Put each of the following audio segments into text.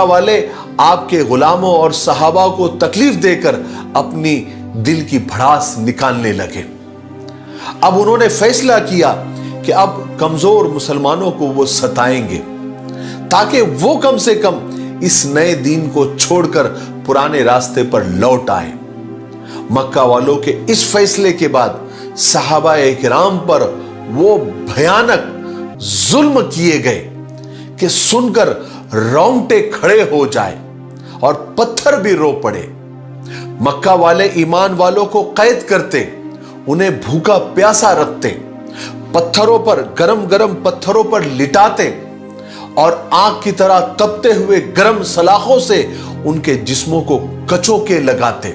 والے آپ کے غلاموں اور صحابہ کو تکلیف دے کر اپنی دل کی بھڑاس نکالنے لگے۔ اب انہوں نے فیصلہ کیا کہ اب کمزور مسلمانوں کو وہ ستائیں گے تاکہ وہ کم سے کم اس نئے دین کو چھوڑ کر پرانے راستے پر لوٹ آئے۔ مکہ والوں کے اس فیصلے کے بعد صحابہ کرام پر وہ بھیانک ظلم کیے گئے کہ سن کر رونگٹے کھڑے ہو جائے اور پتھر بھی رو پڑے۔ مکہ والے ایمان والوں کو قید کرتے، انہیں بھوکا پیاسا رکھتے، پتھروں پر گرم گرم پتھروں پر لٹاتے اور آگ کی طرح تپتے ہوئے گرم سلاخوں سے ان کے جسموں کو کچو کے لگاتے،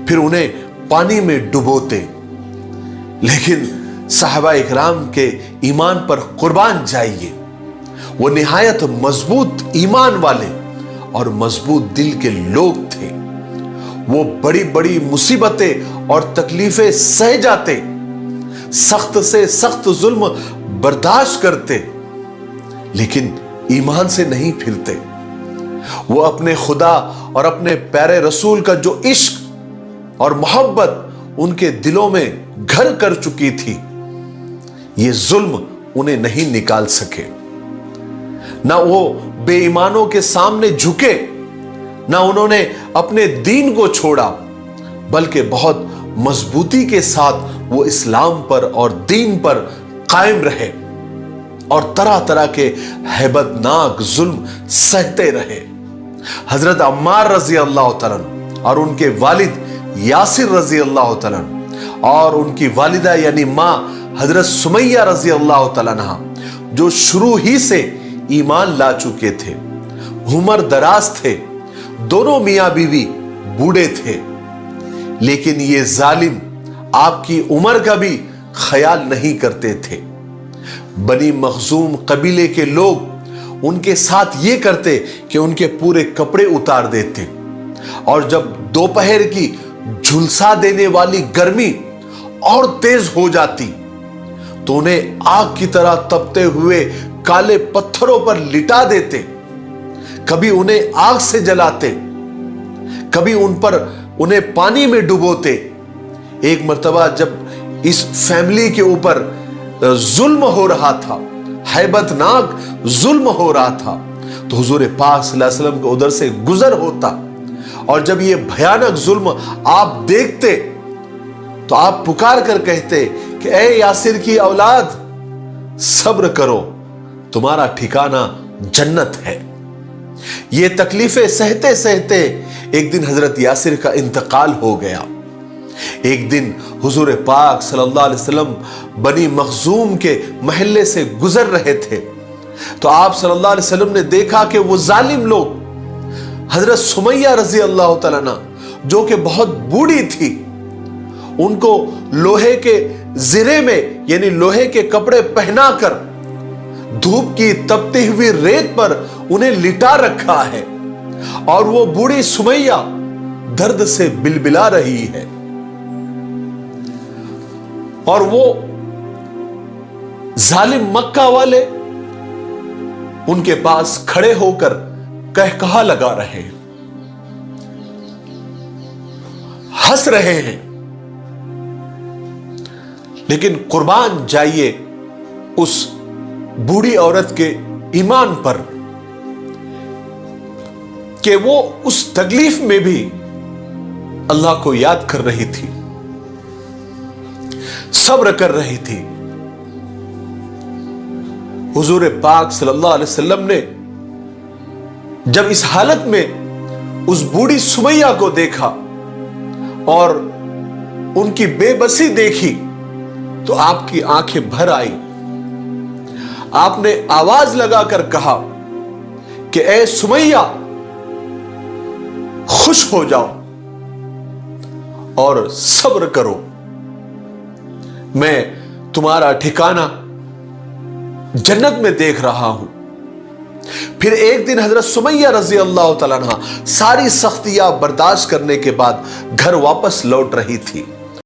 پھر انہیں پانی میں ڈبوتے۔ لیکن صحابہ اکرام کے ایمان پر قربان جائیے، وہ نہایت مضبوط ایمان والے اور مضبوط دل کے لوگ تھے۔ وہ بڑی بڑی مصیبتیں اور تکلیفیں سہ جاتے، سخت سے سخت ظلم برداشت کرتے، لیکن ایمان سے نہیں پھرتے۔ وہ اپنے خدا اور اپنے پیارے رسول کا جو عشق اور محبت ان کے دلوں میں گھر کر چکی تھی، یہ ظلم انہیں نہیں نکال سکے۔ نہ وہ بے ایمانوں کے سامنے جھکے، نہ انہوں نے اپنے دین کو چھوڑا، بلکہ بہت مضبوطی کے ساتھ وہ اسلام پر اور دین پر قائم رہے اور طرح طرح کے ہیبت ناک ظلم سہتے رہے۔ حضرت عمار رضی اللہ تعالیٰ اور ان کے والد یاسر رضی اللہ تعالیٰ اور ان کی والدہ یعنی ماں حضرت سمیہ رضی اللہ تعالیٰ عنہ، جو شروع ہی سے ایمان لا چکے تھے، عمر دراز تھے، دونوں میاں بیوی بوڑھے تھے، لیکن یہ ظالم آپ کی عمر کا بھی خیال نہیں کرتے تھے۔ بنی مخزوم قبیلے کے لوگ ان کے ساتھ یہ کرتے کہ ان کے پورے کپڑے اتار دیتے، اور جب دوپہر کی جھلسا دینے والی گرمی اور تیز ہو جاتی تو انہیں آگ کی طرح تپتے ہوئے کالے پتھروں پر لٹا دیتے، کبھی انہیں آگ سے جلاتے، کبھی انہیں پانی میں ڈبوتے۔ ایک مرتبہ جب اس فیملی کے اوپر ظلم ہو رہا تھا، ہیبت ناک ظلم ہو رہا تھا، تو حضور پاک صلی اللہ علیہ وسلم کو ادھر سے گزر ہوتا، اور جب یہ بھیانک ظلم آپ دیکھتے تو آپ پکار کر کہتے کہ اے یاسر کی اولاد، صبر کرو، تمہارا ٹھکانہ جنت ہے۔ یہ تکلیفیں سہتے سہتے ایک دن حضرت یاسر کا انتقال ہو گیا۔ ایک دن حضور پاک صلی اللہ علیہ وسلم بنی مخزوم کے محلے سے گزر رہے تھے، تو آپ صلی اللہ علیہ وسلم نے دیکھا کہ وہ ظالم لوگ حضرت سمیہ رضی اللہ تعالیٰ عنہ، جو کہ بہت بوڑھی تھی، ان کو لوہے کے زرے میں یعنی لوہے کے کپڑے پہنا کر دھوپ کی تپتی ہوئی ریت پر انہیں لٹا رکھا ہے، اور وہ بوڑھی سمیہ درد سے بلبلا رہی ہے، اور وہ ظالم مکہ والے ان کے پاس کھڑے ہو کر کہا لگا رہے ہیں، ہنس رہے ہیں۔ لیکن قربان جائیے اس بوڑھی عورت کے ایمان پر کہ وہ اس تکلیف میں بھی اللہ کو یاد کر رہی تھی، صبر کر رہی تھی۔ حضور پاک صلی اللہ علیہ وسلم نے جب اس حالت میں اس بوڑھی سمیہ کو دیکھا اور ان کی بے بسی دیکھی تو آپ کی آنکھیں بھر آئی۔ آپ نے آواز لگا کر کہا کہ اے سمیہ، خوش ہو جاؤ اور صبر کرو، میں تمہارا ٹھکانہ جنت میں دیکھ رہا ہوں۔ پھر ایک دن حضرت سمیہ رضی اللہ تعالیٰ عنہ ساری سختیاں برداشت کرنے کے بعد گھر واپس لوٹ رہی تھی۔